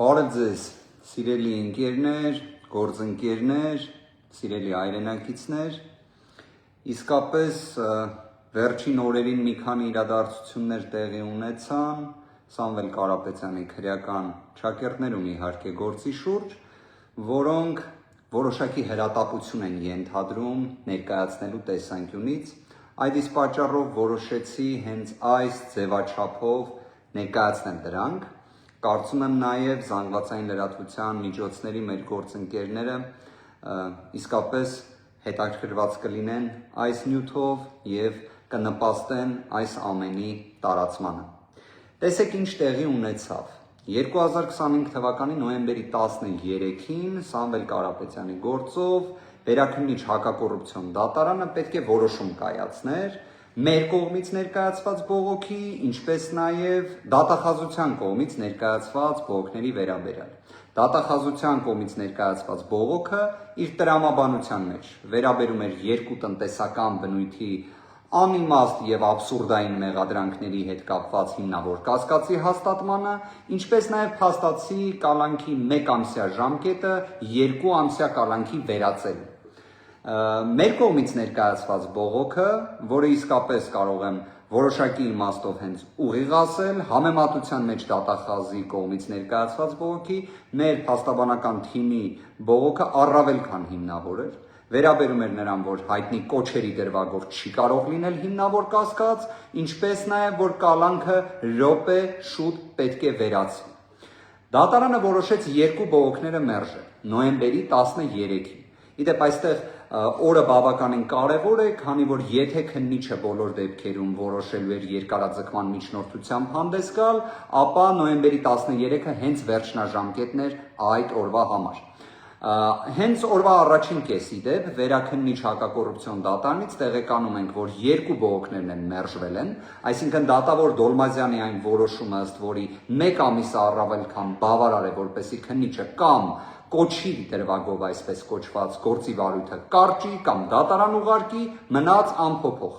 Բարև ձեզ, սիրելի ընկերներ, գործընկերներ, սիրելի հայրենակիցներ, իսկապես վերջին օրերին մի քանի իրադարձություններ տեղի ունեցան Սամվել Կարապետյանի քրեական ճակերտներում իհարկե գործի շուրջ, որոնք որոշակի հրատապություն են ենթադրում ներկայացնելու տեսանկյունից, այդ իսկ պատճառով որոշեցի հենց այս ձևաչափով ներկայացնել դրանք, կարծում եմ նաև զանգվածային լրատվության միջոցների մեր գործընկերները իսկապես հետաքրքրված կլինեն այս նյութով և կնպաստեն այս ամենի տարածմանը։ Տեսեք ինչ տեղի ունեցավ։ 2025 թվականի նոյեմբերի 13-ին Սամվել Կարապետյանի գործով Վերաքննիչ հակակոռուպցիոն դատարանը պետք է որոշում կայացներ մեր կողմից ներկայացված բողոքի, ինչպես նաև դատախազության կողմից ներկայացված բողոքների վերաբերյալ։ Դատախազության կողմից ներկայացված բողոքը իր տրամաբանության մեջ վերաբերում էր երկու տնտեսական բնույթի անիմաստ եւ աբսուրդային մեղադրանքների հետ կապված հիմնավոր կասկածի հաստատմանը, ինչպես նաև փաստացի կալանքի 1 ամսյա ժամկետը 2 ամսյա կալանքի վերածելու։ Մեր կողմից ներկայացված բողոքը, որը իսկապես կարող եմ որոշակի իմաստով հենց ուղիղ ասել, համեմատության մեջ դատախազի կողմից ներկայացված բողոքի, մեր փաստաբանական թիմի բողոքը առավել քան հիմնավոր էր, վերաբերում էր նրան, որ հայտնի կոչերի դրվագով չի կարող լինել հիմնավոր կասկած, ինչպես նաև, որ կալանքը րոպե շուտ պետք է վերացվի։ Դատարանը որոշեց երկու բողոքները մերժել, նոյեմբերի 13-ին։ Իդեպ այստեղ օրը բավականին կարևոր է, քանի որ եթե քննիչը բոլոր դեպքերում որոշելու էր երկարաձգման միջնորդությամբ հանդես գալ, ապա նոյեմբերի 13-ը հենց վերջնաժամկետն էր այդ օրվա համար։ Հենց օրվա առաջին կեսի դեպ Վերաքննիչ հակակոռուպցիոն դատարանից տեղեկանում ենք, որ երկու բողոքներն են մերժվել են, այսինքն դատավոր Դոլմազյանի այն որոշումը, ըստ որի 1 ամիսը առավել քան բավարար է, որպեսզի քննիչը կամ կոչի դրվագով այսպես կոչված գործի վարույթը կարճի կամ դատարան ուղարկի, մնաց անփոփոխ։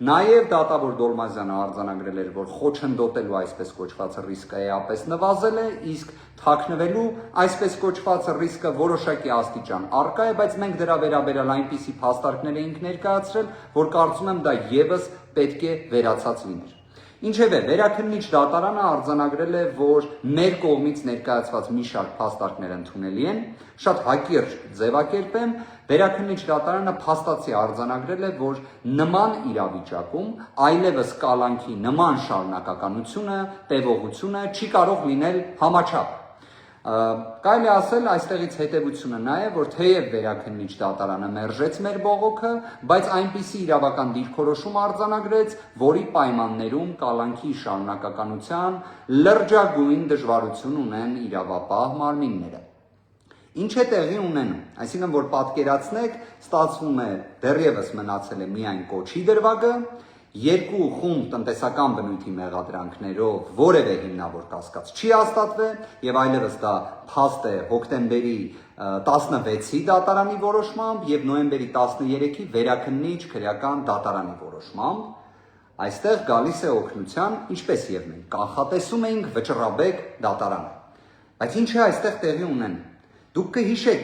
Նաև դատավոր Դոլմազյանը արձանագրել էր, որ խոչընդոտելու այսպես կոչված ռիսկը էապես նվազել է, իսկ թաքնվելու այսպես կոչված ռիսկը որոշակի աստիճան առկա է, բայց մենք դրա վերաբերյալ այնպիսի փաստարկներ էինք ներկայացրել, որ կարծում եմ դա ևս պետք է վերացած լիներ։ Ինչևէ, Վերաքննիչ դատարանը արձանագրել է, որ մեր կողմից ներկայացված մի շարք փաստարկներ ընդունելի են, շատ հակիրճ ձևակերպեմ, Վերաքննիչ դատարանը փաստացի արձանագրել է, որ նման իրավիճակում այլևս կալանքի նման շարունակականությունը, տևողությունը չի կարող լինել համաչափ։ Կարելի ասել այստեղից հետևությունը նա է, որ թեև Վերաքննիչ դատարանը մերժեց մեր բողոքը, բայց այնպիսի իրավական դիրքորոշում արձանագրեց, որի պայմաններում կալանքի շարունակականության լրջագույն դժվարություն ունեն իրավապահ մարմինները։ Ինչ է տեղի ունենում, այսինքն որ պատկերացնեք, ստացվում է դեռևս մնացել է միայն կոչի դրվագը, երկու խումբ տնտեսական բնույթի մեղադրանքներով որևէ հիմնավոր կասկած չի հաստատվել եւ այլևս դա փաստ է հոկտեմբերի 16-ի դատարանի որոշմամբ եւ նոյեմբերի 13-ի Վերաքննիչ քրեական դատարանի որոշմամբ, այստեղ գալիս է օգնության, ինչպես եւ մենք կանխատեսում էինք վճռաբեկ դատարանը։ Բայց ինչ է այստեղ տեղի ունենում։ Դուք կհիշեք,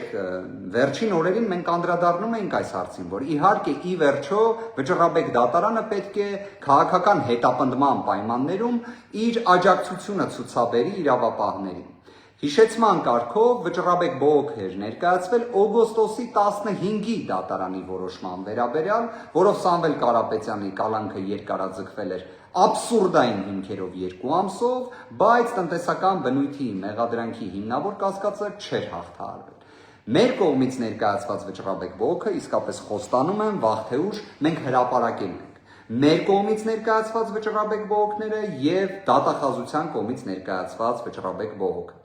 վերջին օրերին մենք անդրադառնում էինք այս հարցին, որ իհարկե ի վերջո վճռաբեկ դատարանը պետք է քաղաքական հետապնդման պայմաններում իր աջակցությունը ցուցաբերի իրավապահներին։ Հիշեցման կարգով վճռաբեկ բողոք էր ներկայացվել օգոստոսի 15-ի դատարանի որոշման վերաբերյալ, որով Սամվել Կարապետյանի կալանքը երկարաձգվել էր աբսուրդային հիմքերով 2 ամսով, բայց տնտեսական բնույթի մեղադրանքի հիմնավոր կասկածը չէր հաղթահարվել։ Մեր կողմից ներկայացված վճռաբեկ բողոքը իսկապես խոստանում եմ վաղ թե ուշ մենք հրապարակելու ենք։ Մեր կողմից ներկայացված վճռաբեկ բողոքները եւ դատախազության կողմից ներկայացված վճռաբեկ բողոքը։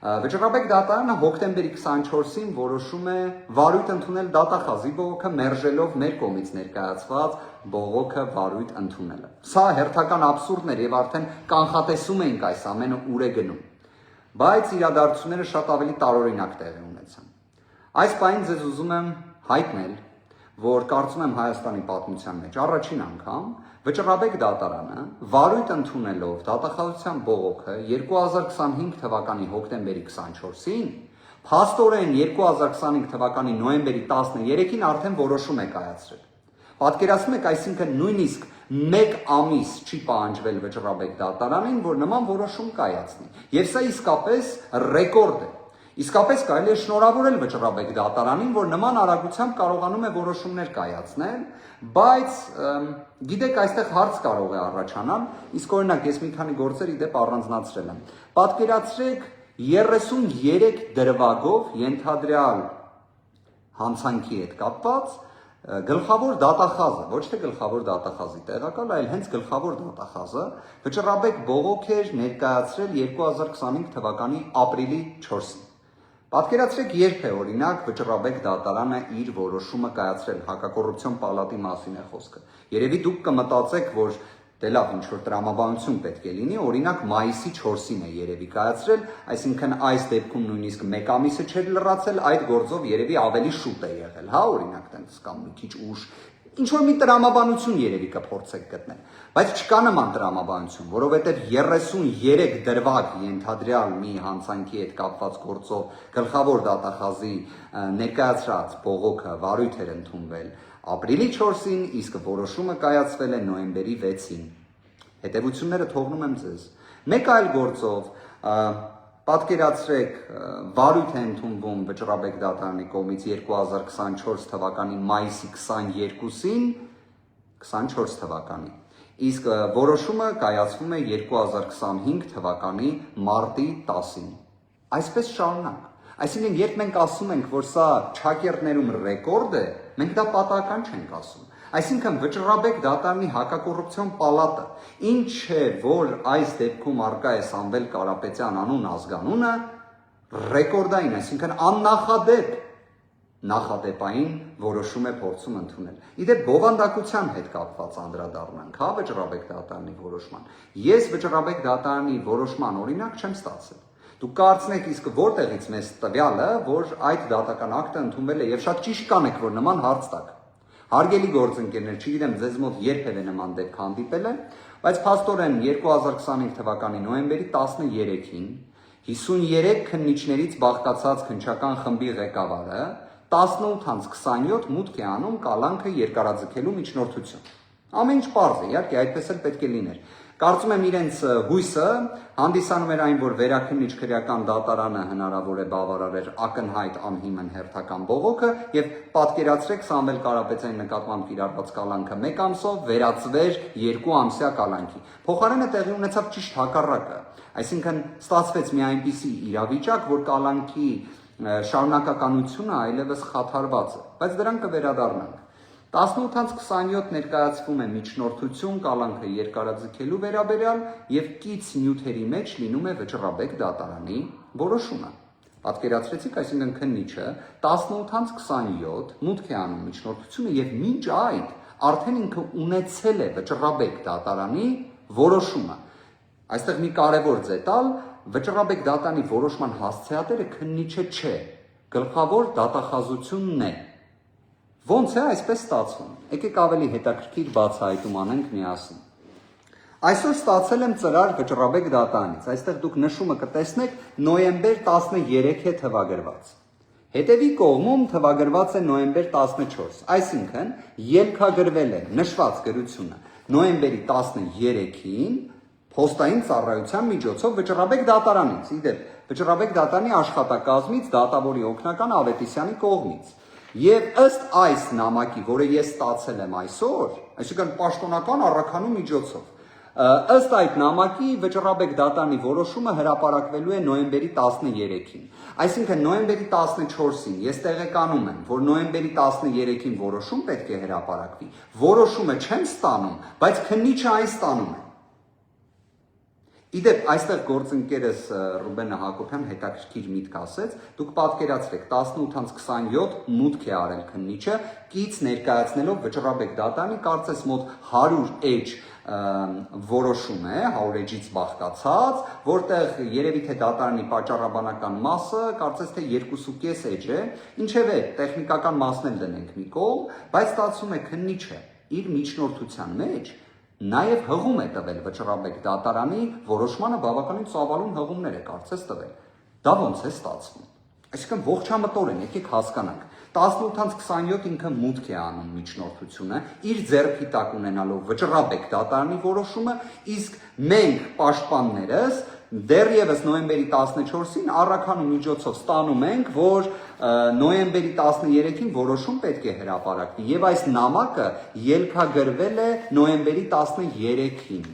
Վճռաբեկ դատարանը հոկտեմբերի 24-ին որոշում է վարույթ ընդունել դատախազի բողոքը, մերժելով մեր կողմից ներկայացված բողոքը վարույթ ընդունելը։ Սա հերթական աբսուրդն էր եւ արդեն կանխատեսում էինք այս ամենը ուր է գնում։ Բայց իրադարձությունները շատ ավելի տարօրինակ տեղի ունեցան։ Այս պահին ձեզ ուզում եմ հայտնել, որ կարծում եմ Հայաստանի պատմության մեջ առաջին անգամ Վճռաբեկ դատարանը վարույթ ընդունելով դատախազության բողոքը 2025 թվականի հոկտեմբերի 24-ին, փաստորեն 2025 թվականի նոյեմբերի 13-ին արդեն որոշում է կայացրել։ Պատկերացնում եք, այսինքն նույնիսկ մեկ ամիս չի պահանջվել Վճռաբեկ դատարանին, որ նման որոշում կայացնի։ Եվ սա իսկապես ռեկորդ է։ Իսկապես կարելի է շնորհավորել Վճռաբեկ դատարանին, որ նման արագությամբ կարողանում է որոշումներ կայացնել, բայց գիտեք, այստեղ հարց կարող է առաջանալ, իսկ օրինակ ես մի քանի գործեր իդեպ առանձնացրել եմ։ Պատկերացրեք 33 դրվագով ենթադրյալ հանցանքի հետ կապված գլխավոր դատախազը, ոչ թե գլխավոր դատախազի տեղակալ, այլ հենց գլխավոր դատախազը Վճռաբեկ բողոք էր ներկայացրել 2025 թվականի ապրիլի 4-ին։ Պատկերացրեք, երբ է օրինակ Վճռաբեկ դատարանը իր որոշումը կայացրել, հակակոռուպցիոն պալատի մասին է խոսքը։ Երևի դուք կմտածեք, որ դե լավ, ինչ որ տրամաբանություն պետք է լինի, օրինակ մայիսի 4-ին է երևի կայացրել, այսինքն այս դեպքում նույնիսկ մեկ ամիսը չէր լրացել, այդ գործով երևի ավելի շուտ է եղել, հա, օրինակ տենց կամ մի քիչ ուշ, ինչ որ մի տրամաբանություն երևի կփորձեք գտնել, բայց չկա նման տրամաբանություն, որովհետև 33 դրվագ ենթադրյալ մի հանցանքի հետ կապված գործով գլխավոր դատախազի ներկայացրած բողոքը վարույթ էր ընդունվել ապրիլի 4-ին, իսկ որոշումը կայացվել է նոյեմբերի 6-ին։ Հետևությունները թողնում եմ ձեզ։ Մեկ այլ գործով պատկերացրեք, վարույթ է ընդունվում Վճռաբեկ դատարանի կողմից 2024 թվականի մայիսի 22-ին, 24 թվականի, իսկ որոշումը կայացվում է 2025 թվականի մարտի 10-ին։ Այսպես շարունակ։ Այսինքն, երբ մենք ասում ենք, որ սա չակերտներում ռեկորդ է, մենք դա պատահական չենք ասում։ Այսինքն Վճռաբեկ դատարանի հակակոռուպցիոն պալատը, ինչ է, որ այս դեպքում արկա է Սամվել Կարապետյան անուն ազգանունը, ռեկորդային, այսինքն աննախադեպ նախադեպային որոշում է փորձում ընդունել։ Իդեպ բովանդակության հետ կապված անդրադառնանք, հա, Վճռաբեկ դատարանի որոշման։ Ես Վճռաբեկ դատարանի որոշման օրինակ չեմ ստացել։ Դուք կարծնեք, իսկ որտեղից մեզ տվյալը, որ այդ դատական ակտը ընդունվել է, եւ շատ ճիշտ կանեք, որ նման հարց տակ։ Հարգելի գործընկերներ, չգիտեմ ձեզ մոտ երբևէ նման դեպք հանդիպել է, բայց փաստորեն 2025 թվականի նոյեմբերի 13-ին 53 քննիչներից բաղկացած քննչական խմբի ղեկավարը 18:27 մուտք է անում կալանքը երկարաձգելու միջնորդություն։ Ամեն ինչ պարզ է, իհարկե, այդպես էլ պետք է լիներ։ Կարծում եմ իրենց հույսը հանդիսանում էր այն, որ վերաքննիչ քրեական դատարանը հնարավոր է բավարարեր ակնհայտ անհիմն հերթական բողոքը եւ պատկերացրեք Սամվել Կարապետյանի նկատմամբ կիրառված կալանքը 1 ամսով վերածվեր 2 ամսյա կալանքի։ Փոխարենը տեղի ունեցավ ճիշտ հակառակը, այսինքն ստացվեց մի այնպիսի իրավիճակ, որ կալանքի շարունակականությունը այլևս խաթարված է, բայց դրան կվերադառնանք։ 18:27 ներկայացվում է միջնորդություն կալանքը երկարաձգելու վերաբերյալ եւ կից նյութերի մեջ լինում է Վճռաբեկ դատարանի որոշումը։ Պատկերացրեցիք, այսինքն քննիչը 18:27 մուտք է անում միջնորդությունը եւ մինչ այդ արդեն ինքը ունեցել է Վճռաբեկ դատարանի որոշումը։ Այստեղ մի կարևոր դետալ, Վճռաբեկ դատարանի որոշման հասցեատերը քննիչը չէ, գլխավոր դատախազությունն է։ Ոնց է այսպես ստացվում։ Եկեք ավելի հետաքրքիր բացահայտում անենք միասին։ Այսօր ստացել եմ ծրար Վճռաբեկ դատարանից։ Այստեղ դուք նշումը կտեսնեք նոյեմբեր 13 է թվագրված։ Հետևի կողմում թվագրված է նոյեմբեր 14, այսինքն ելքագրվել է նշված գրությունը նոյեմբերի 13-ին փոստային ծառայության միջոցով Վճռաբեկ դատարանից, իդեպ Վճռաբեկ դատարանի աշխատակազմից դատավորի օգնական Ավետիսյանի կողմից։ Եվ ըստ այս նամակի, որը ես ստացել եմ այսօր, այսինքն պաշտոնական առաքանու միջոցով, ըստ այդ նամակի Վճռաբեկ դատարանի որոշումը հրապարակվելու է նոյեմբերի 13-ին։ Այսինքն նոյեմբերի 14-ին ես տեղեկանում եմ, որ նոյեմբերի 13-ին որոշում պետք է հրապարակվի։ Որոշումը չեմ ստանում, բայց քննիչը այն ստանում է։ Իդեպ այստեղ գործընկերս Ռուբենը Հակոբյան հետաքրքիր միտք ասեց, դուք պատկերացրեք 18:27 մուտք է արել քննիչը, կից ներկայացնելով Վճռաբեկ դատարանի կարծես մոտ 100 էջ որոշում է, 100 էջից բաղկացած, որտեղ երևի թե դատարանի պատճառաբանական մասը կարծես թե 2.5 էջ է, ինչևէ տեխնիկական մասն էլ դնենք մի կողմ, բայց ստացվում է քննիչը իր միջնորդության մեջ նաև հղում է տվել Վճռաբեկ դատարանի որոշմանը բավականին ծավալուն հղումներ է կարծես տվել։ Դա ոնց է ստացվում։ Այսինքն ողջամտորեն եկեք հասկանանք։ 18:27 ինքը մուտք է անում միջնորդությունը, իր ձեռքի տակ ունենալով Վճռաբեկ դատարանի որոշումը, իսկ մենք պաշտպաններս դեռևս նոյեմբերի 14-ին առաքանու միջոցով ստանում ենք, որ նոյեմբերի 13-ին որոշում պետք է հրապարակվի եւ այս նամակը ելքագրվել է նոյեմբերի 13-ին։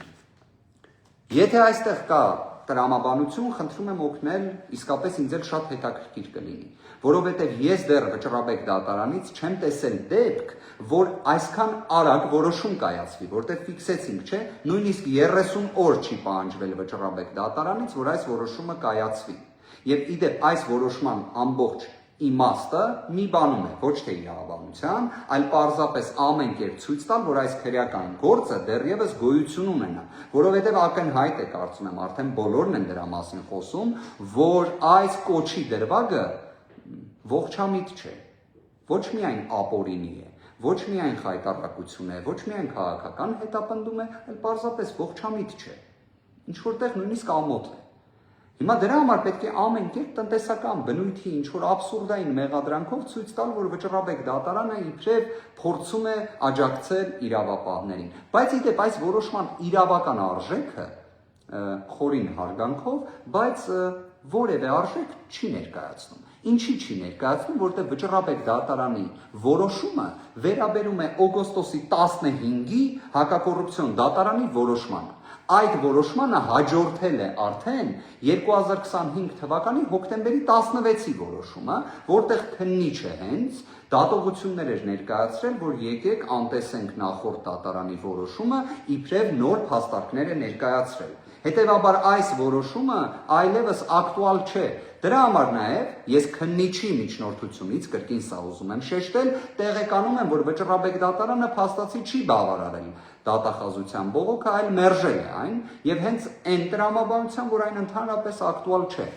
Եթե այստեղ կա տրամաբանություն, խնդրում եմ օգնել, իսկապես ինձ էլ շատ հետաքրքիր կլինի, որովհետև ես դեռ Վճռաբեկ դատարանից չեմ տեսել դեպք, որ այսքան արագ որոշում կայացվի, որտեղ ֆիքսեցինք, չէ, նույնիսկ 30 օր չի պահանջվել Վճռաբեկ դատարանից, որ այս որոշումը կայացվի։ Եվ իդեպ այս որոշման ամբողջ իմաստը մի բանում է, ոչ թե իրավաբանության, այլ պարզապես ամեն կերպ ցույց տալ, որ այս քրեական գործը դեռևս գոյություն ունենա, որովհետև ակնհայտ է, կարծում եմ, արդեն բոլորն են դրա մասին խոսում, որ այս կոչի դրվագը ողջամիտ չէ, ոչ միայն ապօրինի է, ոչ միայն խայտառակություն է, ոչ միայն քաղաքական հետապնդում է, այլ պարզապես ողջամիտ չէ, ինչ որտեղ նույնիսկ ամոթ է։ Հիմա դրա համար պետք է ամեն կերպ տնտեսական բնույթի ինչ-որ աբսուրդային մեղադրանքով ցույց տալ, որ Վճռաբեկ դատարանը իբրև փորձում է աջակցել իրավապահներին։ Բայց իդեպ այս որոշման իրավական արժեքը խորին հարգանքով, բայց որևէ արժեք չի ներկայացնում։ Ինչի չի ներկայացնում, որտեղ Վճռաբեկ դատարանի որոշումը վերաբերում է օգոստոսի 15-ի հակակոռուպցիոն դատարանի որոշմանը։ Այդ որոշմանը հաջորդել է արդեն 2025 թվականի հոկտեմբերի 16-ի որոշումը, որտեղ քննիչը հենց դատողություններ էր ներկայացրել, որ եկեք անտեսենք նախորդ դատարանի որոշումը, իբրև նոր փաստարկներ է ներկայացրել։ Հետևաբար այս որոշումը այլևս ակտուալ չէ։ Դրա համար նաև ես քննիչի միջնորդությունից կրկին սա ուզում եմ շեշտել, տեղեկանում եմ, որ Վճռաբեկ դատարանը փաստացի չի բավարարել դատախազության բողոքը, այլ մերժել է այն եւ հենց այն տրամաբանությամբ, որ այն ընդհանրապես ակտուալ չէ։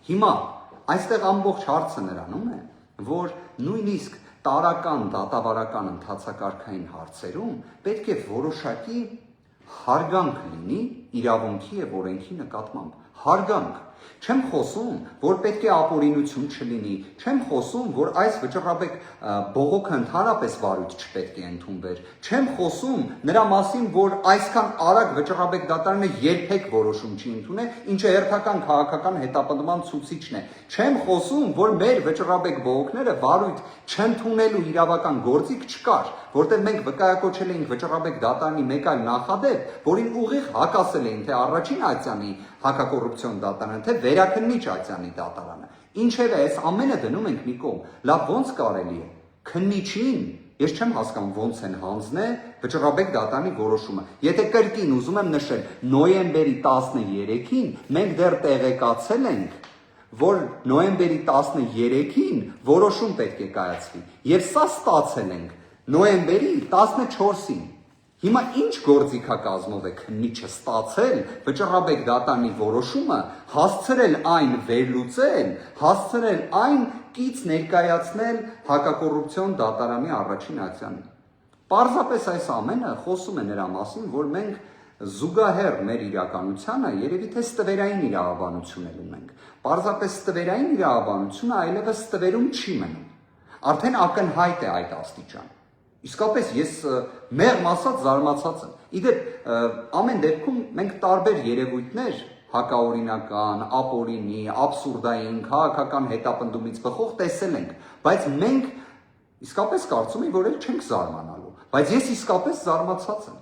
Հիմա այստեղ ամբողջ հարցը նրանում է, որ նույնիսկ տարական դատավարական ընթացակարգային հարցերում պետք է որոշակի հարգանք լինի իրավունքի եւ օրենքի նկատմամբ։ Հարգանք։ Չեմ խոսում, որ պետք է ապօրինություն չլինի, չեմ խոսում, որ այս Վճռաբեկ բողոքը ընդհանրապես վարույթ չպետք է ընդունվեր, չեմ խոսում նրա մասին, որ այսքան արագ Վճռաբեկ դատարանը երբեք որոշում չի ընդունել, ինչը հերթական քաղաքական հետապնդման ցուցիչն է, չեմ խոսում, որ մեր Վճռաբեկ բողոքները վարույթ չընդունելու իրավական գործիք չկար, որտեղ մենք վկայակոչել էինք Վճռաբեկ դատարանի մեկ այլ նախադեպ, որին ուղիղ հակասել էին թե առաջին ատյանի հակակոռուպցիոն դատարանը, թե վերաքննիչ ատյանի դատարանը։ Ինչևէ, այս ամենը դնում ենք մի կողմ։ Լավ, ոնց կարելի է քննիչին, ես չեմ հասկանում ոնց են հանձնել Վճռաբեկ դատարանի որոշումը։ Եթե կրկին ուզում եմ նշել, նոյեմբերի 13-ին մենք դեռ տեղեկացել ենք, որ նոյեմբերի 13-ին որոշում պետք է կայացվի, եւ սա ստացել ենք նոյեմբերի 14-ին։ Հիմա ինչ գործիքակազմով է քննիչը ստացել Վճռաբեկ դատարանի որոշումը, հասցրել այն վերլուծել, հասցրել այն կից ներկայացնել հակակոռուպցիոն դատարանի առաջին ատյանին։ Պարզապես այս ամենը խոսում է նրա մասին, որ մենք զուգահեռ մեր իրականությանը երևի թե ստվերային իրավաբանություն ունենք։ Պարզապես ստվերային իրավաբանությունը այլևս ստվերում չի մնում։ Արդեն ակնհայտ է այդ աստիճան։ Իսկապես ես մեղմ ասած զարմացած եմ։ Իդեպ ամեն դեպքում մենք տարբեր երևույթներ հակաօրինական, ապօրինի, աբսուրդային, քաղաքական հետապնդումից բխող տեսել ենք, բայց մենք իսկապես կարծում եմ, որ էլ չենք զարմանալու, բայց ես իսկապես զարմացած եմ։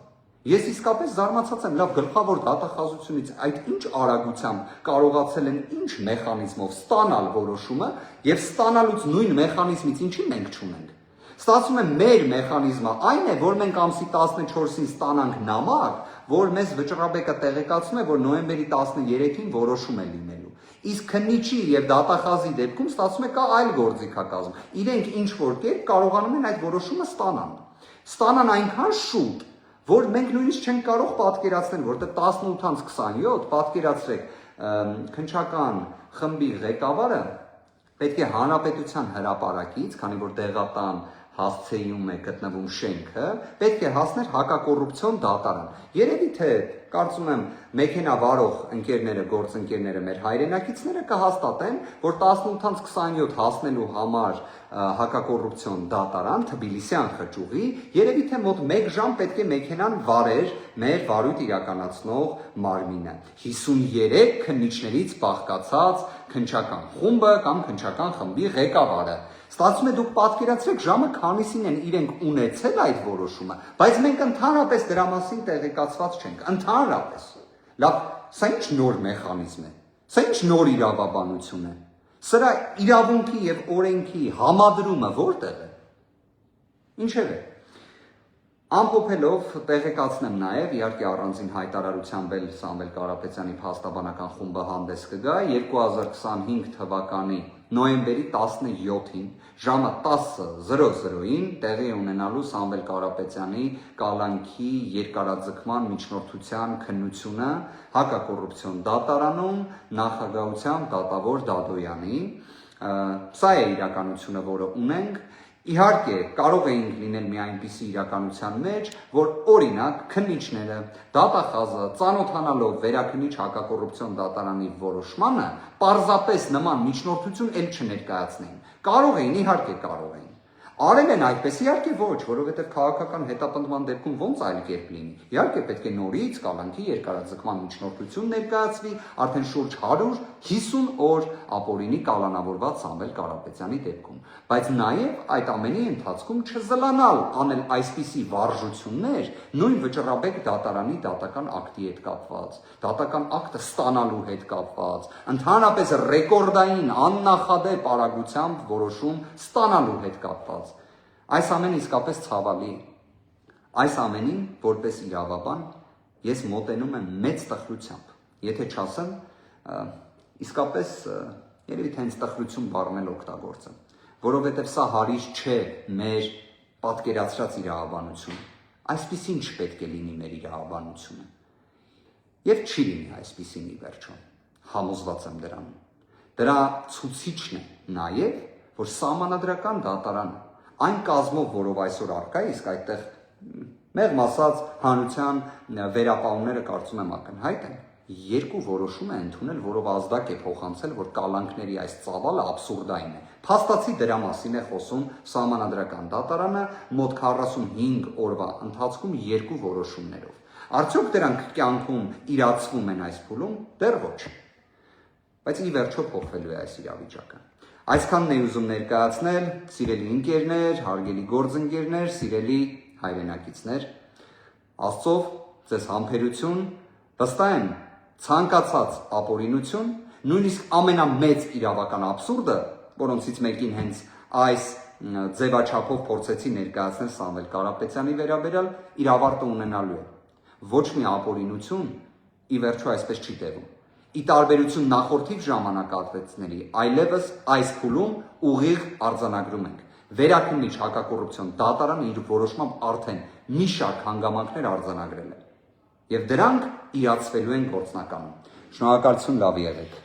Ես իսկապես զարմացած եմ, լավ, գլխավոր դատախազությունից այդ ինչ արագությամբ կարողացել են ինչ մեխանիզմով ստանալ որոշումը եւ ստանալուց նույն մեխանիզմից ինչի մենք չունենք։ Ստացվում է մեր մեխանիզմը այն է, որ մենք ամսի 14-ին ստանանք նամակ, որ մեզ վճռաբեկը տեղեկացնում է, որ նոյեմբերի 13-ին որոշում է լինելու։ Իսկ քննիչի եւ դատախազի դեպքում ստացվում է կա այլ գործիքակազմ։ Իրենք ինչ որ կերպ կարողանում են այդ որոշումը ստանան այնքան շուտ, որ մենք նույնիսկ չենք կարող պատկերացնել, որտեղ 18:27 պատկերացրեք քննչական խմբի ղեկավարը պետք է հանրապետության հրապարակից, քանի որ դեղատան հասցեում է գտնվում շենքը, պետք է հասներ հակակոռուպցիոն դատարան։ Երևի թե կարծում եմ մեքենա վարող ընկերները, գործընկերները, մեր հայրենակիցները կհաստատեն, որ 18:27 հասնելու համար հակակոռուպցիոն դատարան Թբիլիսյան խճուղի, երևի թե մոտ 1 ժամ պետք է մեքենան վարեր մեր վարույթ իրականացնող մարմինը։ 53 քննիչներից բաղկացած քննչական խումբը կամ քննչական խմբի ղեկավարը։ Ստացվում է դուք պատկերացրեք ժամը քանիսին են իրենք ունեցել այդ որոշումը, բայց մենք ընդհանրապես դրա մասին տեղեկացված չենք, ընդհանրապես։ Լավ, սա ինչ նոր մեխանիզմ է, սա ինչ նոր իրավաբանություն է, սրա իրավունքի եւ օրենքի համադրումը որտեղ է։ Ինչև է։ Ամփոփելով տեղեկացնեմ նաև, իհարկե առանձին հայտարարությամբ էլ Սամվել Կարապետյանի փաստաբանական խումբը հանդես կգա 2025 թվականի նոյեմբերի 17-ին ժամը 10:00-ին տեղի ունենալու Սամվել Կարապետյանի կալանքի երկարաձգման միջնորդության քննությունը հակակոռուպցիոն դատարանում նախագահությամբ դատավոր Դադոյանի։ Սա է իրականությունը, որը ունենք։ Իհարկե, կարող էինք լինել մի այնպիսի իրականության մեջ, որ օրինակ քննիչները, դատախազը ծանոթանալով վերաքննիչ հակակոռուպցիոն դատարանի որոշմանը, պարզապես նման միջնորդություն էլ չներկայացնեին։ Կարող էին, իհարկե կարող էին։ Արել են այդպես, իհարկե ոչ, որովհետև քաղաքական հետապնդման դեպքում ոնց այլ կերպ լինի։ Իհարկե պետք է նորից կալանքի երկարաձգման միջնորդություն ներկայացվի, արդեն շուրջ 150 օր ապօրինի կալանավորված Սամվել Կարապետյանի դեպքում։ Բայց նաև այդ ամենի ընթացքում չզլանալ անել այսպիսի վարժություններ նույն վճռաբեկ դատարանի դատական ակտի հետ կապված, դատական ակտը ստանալու հետ կապված, ընդհանրապես ռեկորդային աննախադեպ արագությամբ որոշում ստանալու հետ կապված։ Այս ամենը իսկապես ցավալի է։ Այս ամենին որպես իրավաբան ես մոտենում եմ մեծ տխրությամբ, եթե չասեմ, իսկապես երևի թե հենց տխրություն բառն էլ օգտագործեմ, որովհետև սա հարիր չէ մեր պատկերացրած իրավաբանությունը, այսպիսին չպետք է լինի մեր իրավաբանությունը, և չի լինի այսպիսին ի վերջո, համոզված եմ դրանում։ Դրա ցուցիչն է նաև, որ սահմանադրական դատարանը այն կազմով, որով այսօր առկա է, իսկ այդտեղ մեղմ ասած հանրության վերապահումները կարծում եմ ակնհայտ են, երկու որոշում է ընդունել, որով ազդակ է փոխանցել, որ կալանքների այս ծավալը աբսուրդային է։ Փաստացի դրա մասին է խոսում սահմանադրական դատարանը մոտ 45 օրվա ընթացքում երկու որոշումներով։ Արդյոք դրանք կյանքում իրացվում են այս փուլում, դեռ ոչ։ Բայց ի վերջո փոխվելու է այս իրավիճակը։ Այսքանն է ուզում ներկայացնել, սիրելի ընկերներ, հարգելի գործընկերներ, սիրելի հայրենակիցներ, Աստծով ձեզ համբերություն, վստահ եմ ցանկացած ապօրինություն, նույնիսկ ամենամեծ իրավական աբսուրդը, որոնցից մեկին հենց այս ձևաչափով փորձեցի ներկայացնել Սամվել Կարապետյանի վերաբերյալ, իր ավարտը ունենալու է։ Ոչ մի ապօրինություն ի վերջո այսպես չի տևում։ Ի տարբերություն նախորդիկ ժամանակահատվածների, այլևս այս փուլում ուղիղ արձանագրում ենք։ Վերաքննիչ հակակոռուպցիոն դատարանը իր որոշմամբ արդեն մի շարք հանգամանքներ արձանագրել է։ Եվ դրանք իրացվելու են գործնականում։ Շնորհակալություն, լավ եղեք։